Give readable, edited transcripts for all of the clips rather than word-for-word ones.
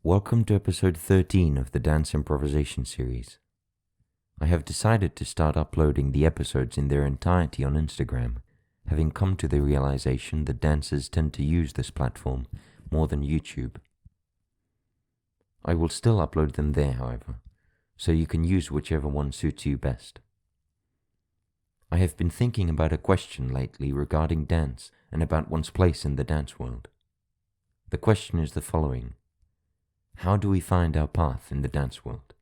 Welcome to episode 13 of the Dance Improvisation Series. I have decided to start uploading the episodes in their entirety on Instagram, having come to the realization that dancers tend to use this platform more than YouTube. I will still upload them there, however, so you can use whichever one suits you best. I have been thinking about a question lately regarding dance and about one's place in the dance world. The question is the following: how do we find our path in the dance world?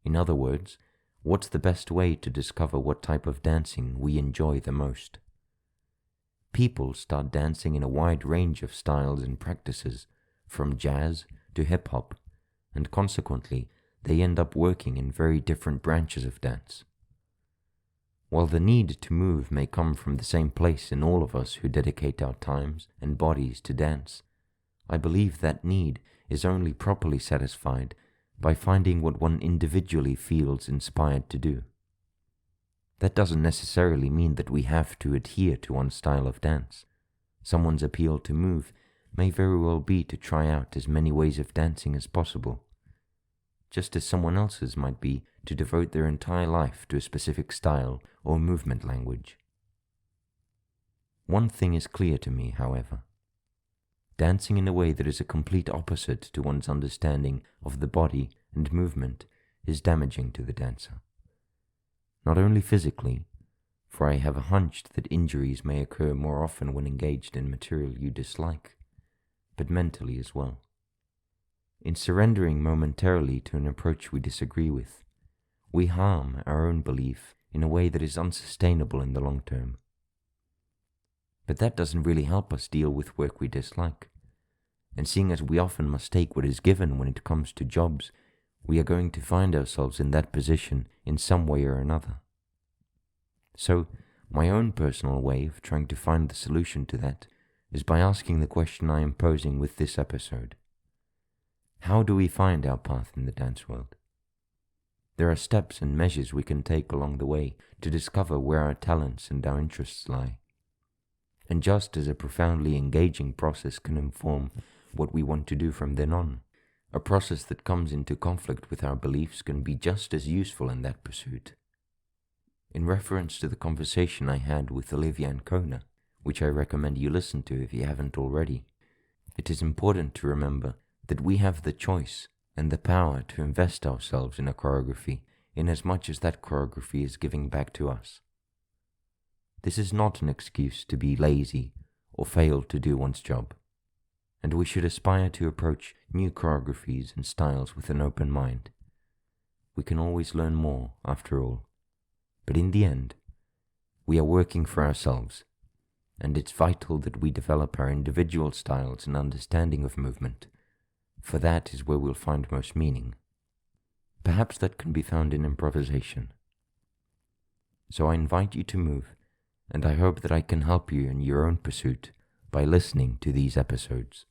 In other words, what's the best way to discover what type of dancing we enjoy the most? People start dancing in a wide range of styles and practices, from jazz to hip-hop, and consequently, they end up working in very different branches of dance. While the need to move may come from the same place in all of us who dedicate our times and bodies to dance, I believe that need is only properly satisfied by finding what one individually feels inspired to do. That doesn't necessarily mean that we have to adhere to one style of dance. Someone's appeal to move may very well be to try out as many ways of dancing as possible, just as someone else's might be to devote their entire life to a specific style or movement language. One thing is clear to me, however. Dancing in a way that is a complete opposite to one's understanding of the body and movement is damaging to the dancer. Not only physically, for I have a hunch that injuries may occur more often when engaged in material you dislike, but mentally as well. In surrendering momentarily to an approach we disagree with, we harm our own belief in a way that is unsustainable in the long term. But that doesn't really help us deal with work we dislike. And seeing as we often must take what is given when it comes to jobs, we are going to find ourselves in that position in some way or another. So, my own personal way of trying to find the solution to that is by asking the question I am posing with this episode. How do we find our path in the dance world? There are steps and measures we can take along the way to discover where our talents and our interests lie. And just as a profoundly engaging process can inform what we want to do from then on, a process that comes into conflict with our beliefs can be just as useful in that pursuit. In reference to the conversation I had with Olivia and Kona, which I recommend you listen to if you haven't already, it is important to remember that we have the choice and the power to invest ourselves in a choreography in as much as that choreography is giving back to us. This is not an excuse to be lazy or fail to do one's job, and we should aspire to approach new choreographies and styles with an open mind. We can always learn more, after all, but in the end, we are working for ourselves, and it's vital that we develop our individual styles and understanding of movement, for that is where we'll find most meaning. Perhaps that can be found in improvisation. So I invite you to move, and I hope that I can help you in your own pursuit by listening to these episodes.